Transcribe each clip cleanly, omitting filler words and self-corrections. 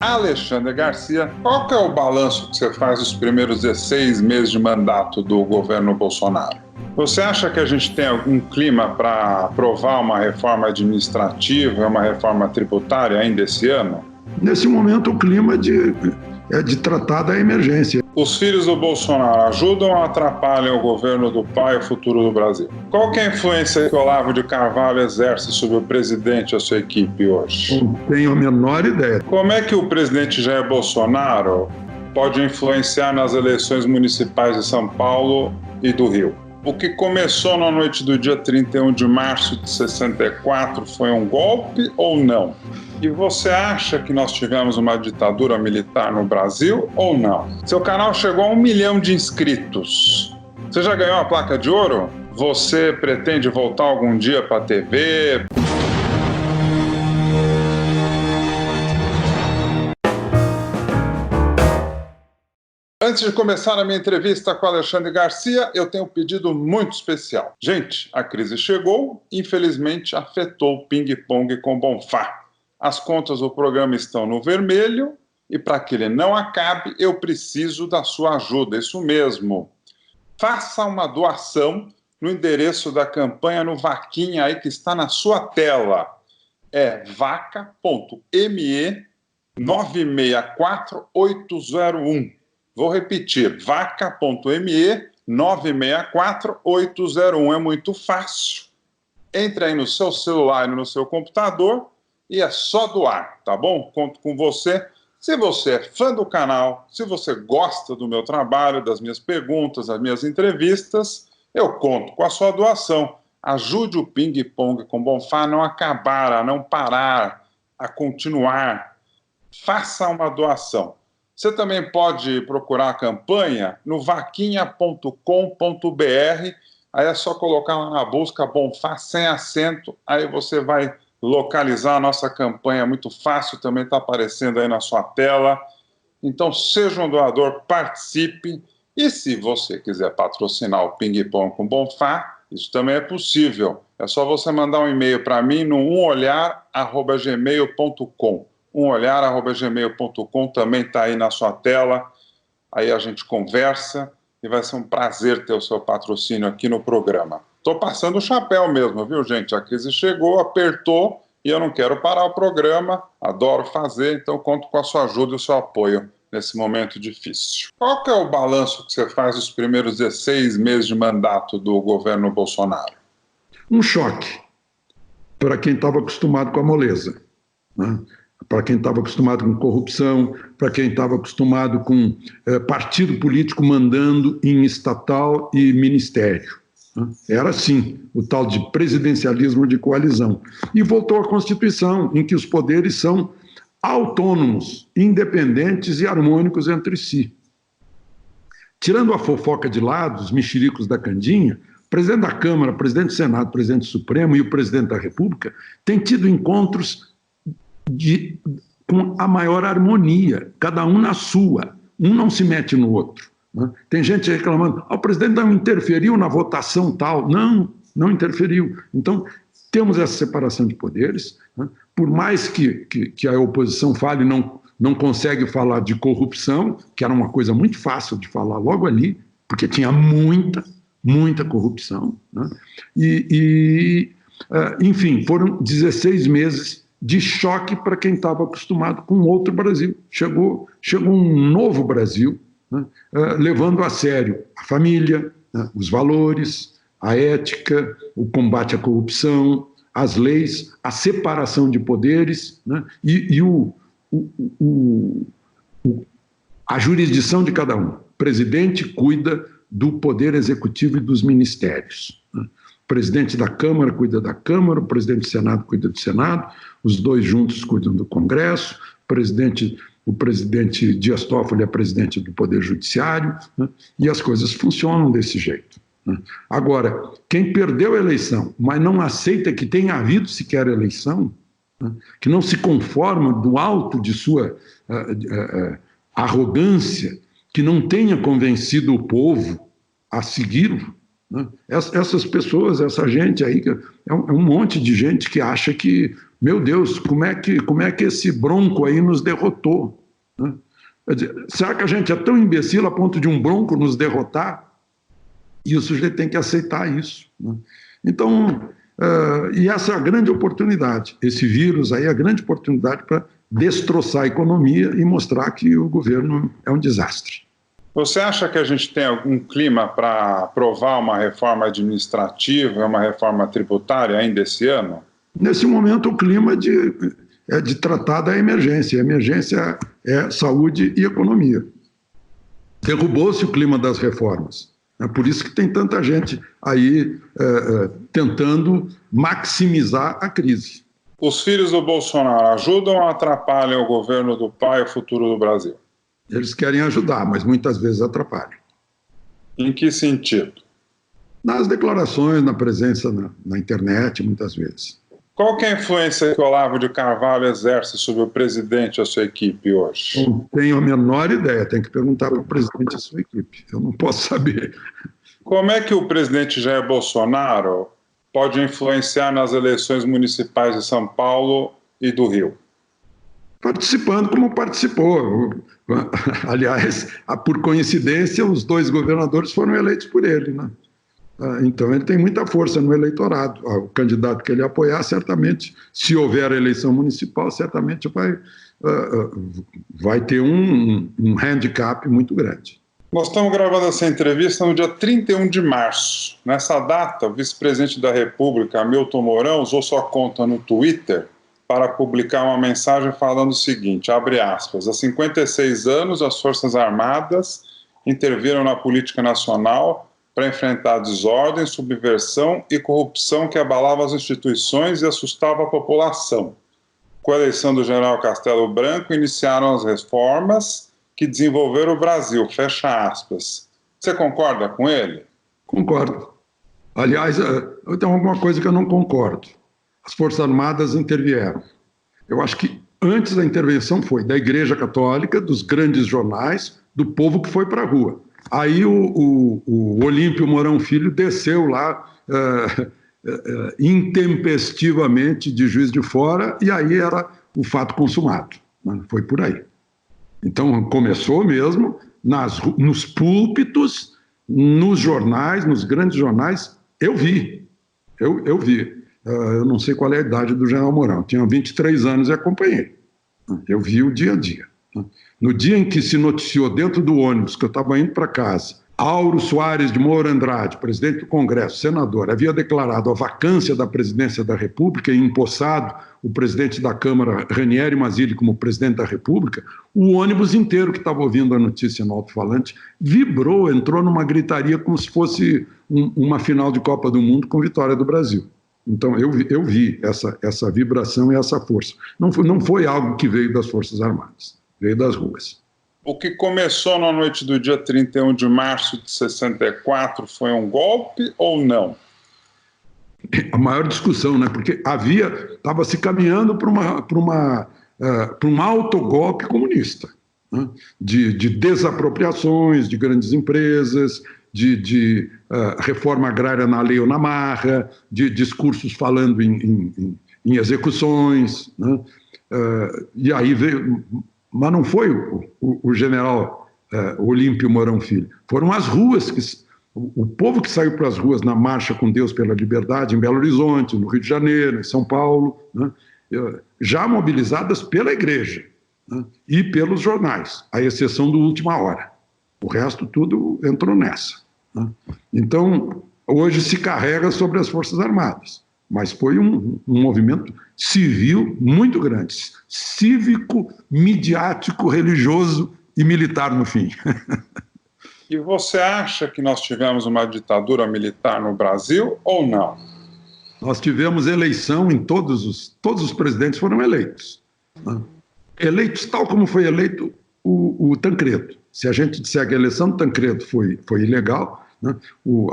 Alexandre Garcia, qual que é o balanço que você faz dos primeiros 16 meses de mandato do governo Bolsonaro? Você acha que a gente tem algum clima para aprovar uma reforma administrativa, uma reforma tributária ainda esse ano? Nesse momento, o clima é de tratar da emergência. Os filhos do Bolsonaro ajudam ou atrapalham o governo do pai e o futuro do Brasil? Qual que é a influência que o Olavo de Carvalho exerce sobre o presidente e a sua equipe hoje? Não tenho a menor ideia. Como é que o presidente Jair Bolsonaro pode influenciar nas eleições municipais de São Paulo e do Rio? O que começou na noite do dia 31 de março de 64 foi um golpe ou não? E você acha que nós tivemos uma ditadura militar no Brasil ou não? Seu canal chegou a 1 milhão de inscritos. Você já ganhou a placa de ouro? Você pretende voltar algum dia para a TV? Antes de começar a minha entrevista com Alexandre Garcia, eu tenho um pedido muito especial. Gente, a crise chegou, infelizmente afetou o ping-pong com Bonfá. As contas do programa estão no vermelho e para que ele não acabe, eu preciso da sua ajuda. Isso mesmo. Faça uma doação no endereço da campanha no Vaquinha aí que está na sua tela. É vaca.me 964801. Vou repetir, vaca.me 964801. É muito fácil. Entre aí no seu celular e no seu computador e é só doar, tá bom? Conto com você. Se você é fã do canal, se você gosta do meu trabalho, das minhas perguntas, das minhas entrevistas, eu conto com a sua doação. Ajude o ping-pong com Bonfá a não acabar, a não parar, a continuar. Faça uma doação. Você também pode procurar a campanha no vaquinha.com.br. Aí é só colocar lá na busca Bonfá sem acento. Aí você vai localizar a nossa campanha, muito fácil, também está aparecendo aí na sua tela. Então, seja um doador, participe. E se você quiser patrocinar o Ping Pong com Bonfá, isso também é possível. É só você mandar um e-mail para mim no umolhar@gmail.com. umolhar@gmail.com também está aí na sua tela. Aí a gente conversa e vai ser um prazer ter o seu patrocínio aqui no programa. Estou passando o chapéu mesmo, viu, gente? A crise chegou, apertou e eu não quero parar o programa. Adoro fazer, então conto com a sua ajuda e o seu apoio nesse momento difícil. Qual que é o balanço que você faz dos primeiros 16 meses de mandato do governo Bolsonaro? Um choque para quem estava acostumado com a moleza, né? Para quem estava acostumado com corrupção, para quem estava acostumado com partido político mandando em estatal e ministério. Era assim, o tal de presidencialismo de coalizão. E voltou à Constituição, em que os poderes são autônomos, independentes e harmônicos entre si. Tirando a fofoca de lado, os mexericos da Candinha, o presidente da Câmara, o presidente do Senado, o presidente do Supremo e o presidente da República têm tido encontros com a maior harmonia, cada um na sua, um não se mete no outro. Né? Tem gente reclamando, o presidente não interferiu na votação tal. Não, não interferiu. Então, temos essa separação de poderes, né? Por mais que a oposição fale, não consegue falar de corrupção, que era uma coisa muito fácil de falar logo ali, porque tinha muita corrupção. Né? Enfim, foram 16 meses de choque para quem estava acostumado com outro Brasil. Chegou um novo Brasil, né, levando a sério a família, né, os valores, a ética, o combate à corrupção, as leis, a separação de poderes, né, e a jurisdição de cada um. O presidente cuida do poder executivo e dos ministérios. Né. O presidente da Câmara cuida da Câmara, o presidente do Senado cuida do Senado, os dois juntos cuidam do Congresso, o presidente Dias Toffoli é presidente do Poder Judiciário, né? E as coisas funcionam desse jeito. Né? Agora, quem perdeu a eleição, mas não aceita que tenha havido sequer eleição, né? Que não se conforma do alto de sua arrogância, que não tenha convencido o povo a segui-lo, né? Essas pessoas, essa gente aí, é um monte de gente que acha que Meu Deus, como é que esse Bronco aí nos derrotou? Né? Quer dizer, será que a gente é tão imbecil a ponto de um Bronco nos derrotar? E o sujeito tem que aceitar isso. Né? Então, e essa é a grande oportunidade. Esse vírus aí é a grande oportunidade para destroçar a economia e mostrar que o governo é um desastre. Você acha que a gente tem algum clima para aprovar uma reforma administrativa, uma reforma tributária ainda esse ano? Nesse momento, o clima é de tratar da emergência. A emergência é saúde e economia. Derrubou-se o clima das reformas. É por isso que tem tanta gente aí tentando maximizar a crise. Os filhos do Bolsonaro ajudam ou atrapalham o governo do pai e o futuro do Brasil? Eles querem ajudar, mas muitas vezes atrapalham. Em que sentido? Nas declarações, na presença na internet, muitas vezes. Qual que é a influência que o Olavo de Carvalho exerce sobre o presidente e a sua equipe hoje? Não tenho a menor ideia, tem que perguntar para o presidente e a sua equipe. Eu não posso saber. Como é que o presidente Jair Bolsonaro pode influenciar nas eleições municipais de São Paulo e do Rio? Participando como participou. Aliás, por coincidência, os dois governadores foram eleitos por ele, né? Então, ele tem muita força no eleitorado. O candidato que ele apoiar, certamente, se houver eleição municipal, certamente vai ter um handicap muito grande. Nós estamos gravando essa entrevista no dia 31 de março. Nessa data, o vice-presidente da República, Hamilton Mourão, usou sua conta no Twitter para publicar uma mensagem falando o seguinte, abre aspas, há 56 anos as Forças Armadas interviram na política nacional para enfrentar desordem, subversão e corrupção que abalavam as instituições e assustava a população. Com a eleição do general Castelo Branco, iniciaram as reformas que desenvolveram o Brasil, fecha aspas. Você concorda com ele? Concordo. Aliás, eu tenho alguma coisa que eu não concordo. As Forças Armadas intervieram. Eu acho que antes da intervenção foi da Igreja Católica, dos grandes jornais, do povo que foi para a rua. Aí o Olímpio Mourão Filho desceu lá intempestivamente de Juiz de Fora e aí era o fato consumado. Né? Foi por aí. Então começou mesmo nos púlpitos, nos jornais, nos grandes jornais. Eu vi. Eu não sei qual é a idade do general Mourão. Tinha 23 anos e acompanhei. Eu vi o dia a dia. No dia em que se noticiou dentro do ônibus que eu estava indo para casa, Auro Soares de Moura Andrade, presidente do Congresso, senador, havia declarado a vacância da presidência da República e empossado o presidente da Câmara, Ranieri Mazzilli, como presidente da República, o ônibus inteiro que estava ouvindo a notícia no alto-falante vibrou, entrou numa gritaria como se fosse uma final de Copa do Mundo com vitória do Brasil. Então, eu vi essa vibração e essa força. Não foi algo que veio das Forças Armadas, veio das ruas. O que começou na noite do dia 31 de março de 64 foi um golpe ou não? A maior discussão, né? Porque estava se caminhando para um autogolpe comunista, né? de desapropriações de grandes empresas, de reforma agrária na lei ou na marra, de discursos falando em execuções, né? E aí veio... Mas não foi o general Olímpio Mourão Filho. Foram as ruas, o povo que saiu para as ruas na Marcha com Deus pela Liberdade, em Belo Horizonte, no Rio de Janeiro, em São Paulo, né, já mobilizadas pela igreja, né, e pelos jornais, à exceção do Última Hora. O resto tudo entrou nessa. Né. Então, hoje se carrega sobre as Forças Armadas. Mas foi um movimento civil muito grande, cívico, midiático, religioso e militar no fim. E você acha que nós tivemos uma ditadura militar no Brasil ou não? Nós tivemos eleição em todos os presidentes foram eleitos. Né? Eleitos tal como foi eleito o Tancredo. Se a gente disser que a eleição do Tancredo foi ilegal... Né?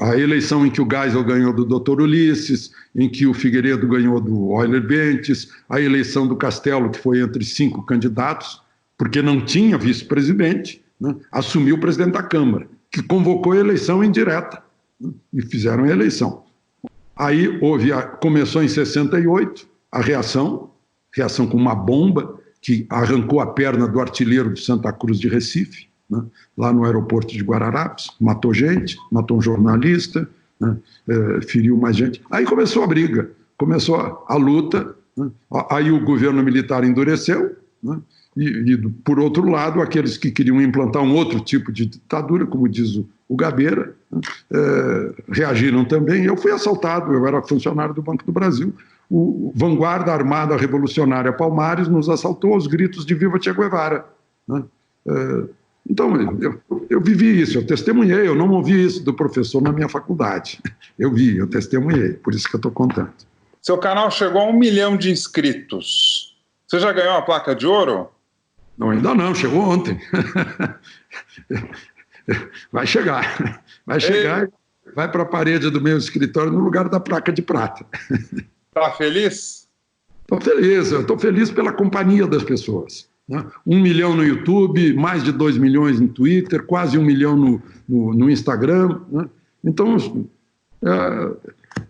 A eleição em que o Geisel ganhou do Dr. Ulisses, em que o Figueiredo ganhou do Euler Bentes, a eleição do Castelo, que foi entre 5 candidatos, porque não tinha vice-presidente, né? Assumiu o presidente da Câmara, que convocou a eleição indireta, né? E fizeram a eleição. Aí começou em 68 a reação, reação com uma bomba que arrancou a perna do artilheiro de Santa Cruz de Recife, né, lá no aeroporto de Guararapes, matou gente, matou um jornalista, né, feriu mais gente. Aí começou a briga, começou a luta, né, aí o governo militar endureceu, né, e, por outro lado, aqueles que queriam implantar um outro tipo de ditadura, como diz o Gabeira, né, reagiram também. Eu fui assaltado, eu era funcionário do Banco do Brasil. O Vanguarda Armada Revolucionária Palmares nos assaltou aos gritos de Viva Che Guevara, né? Então, eu vivi isso, eu testemunhei, eu não ouvi isso do professor na minha faculdade. Eu vi, eu testemunhei, por isso que eu estou contando. Seu canal chegou a 1 milhão de inscritos. Você já ganhou a placa de ouro? Não, ainda não, chegou ontem. Vai chegar, vai para a parede do meu escritório no lugar da placa de prata. Está feliz? Estou feliz, eu estou feliz pela companhia das pessoas. 1 milhão no YouTube, mais de 2 milhões no Twitter, quase 1 milhão no Instagram, né? Então,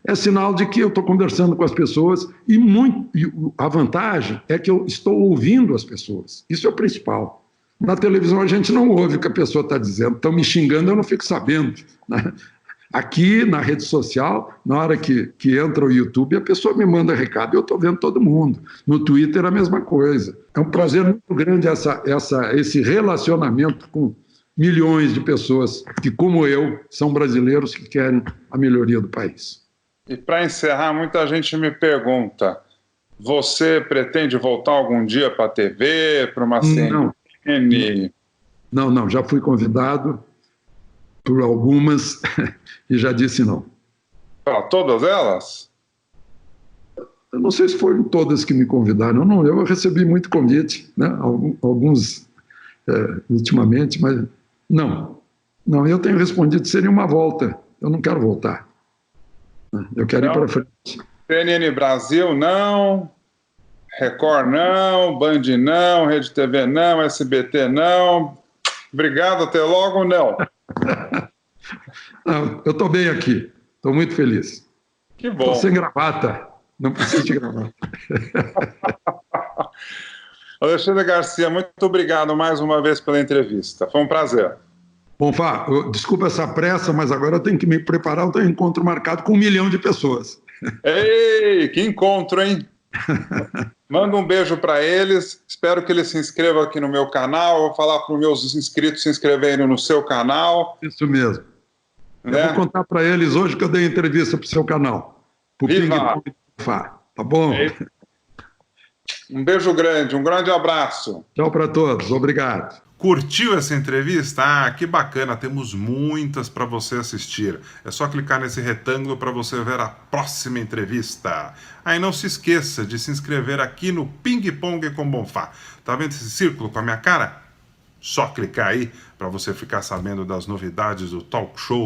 é sinal de que eu estou conversando com as pessoas e a vantagem é que eu estou ouvindo as pessoas. Isso é o principal. Na televisão a gente não ouve o que a pessoa está dizendo. Estão me xingando, eu não fico sabendo, né? Aqui, na rede social, na hora que entra o YouTube, a pessoa me manda recado e eu estou vendo todo mundo. No Twitter, a mesma coisa. É um prazer muito grande esse relacionamento com milhões de pessoas que, como eu, são brasileiros que querem a melhoria do país. E para encerrar, muita gente me pergunta, você pretende voltar algum dia para a TV, para uma CNN? Não, já fui convidado por algumas e já disse não. Para todas elas? Eu não sei se foram todas que me convidaram, não, eu recebi muito convite, né? Alguns ultimamente, mas não, eu tenho respondido, seria uma volta, eu não quero voltar, eu quero ir para frente. CNN Brasil não, Record não, Band não, Rede TV não, SBT não, obrigado, até logo, não. Não, eu estou bem aqui, estou muito feliz. Que bom. Estou sem gravata, não preciso de gravata. Alexandre Garcia, muito obrigado mais uma vez pela entrevista, foi um prazer. Bom, Fá, desculpa essa pressa, mas agora eu tenho que me preparar, eu tenho um encontro marcado com 1 milhão de pessoas. Ei, que encontro, hein? Manda um beijo para eles, espero que eles se inscrevam aqui no meu canal, eu vou falar para os meus inscritos se inscreverem no seu canal. Isso mesmo. Né? Eu vou contar para eles hoje que eu dei entrevista para o seu canal. Pro Viva! Fá, tá bom? Um beijo grande, um grande abraço. Tchau para todos, obrigado. Curtiu essa entrevista? Ah, que bacana, temos muitas para você assistir. É só clicar nesse retângulo para você ver a próxima entrevista. Aí não se esqueça de se inscrever aqui no Ping Pong com Bonfá. Tá vendo esse círculo com a minha cara? Só clicar aí para você ficar sabendo das novidades do talk show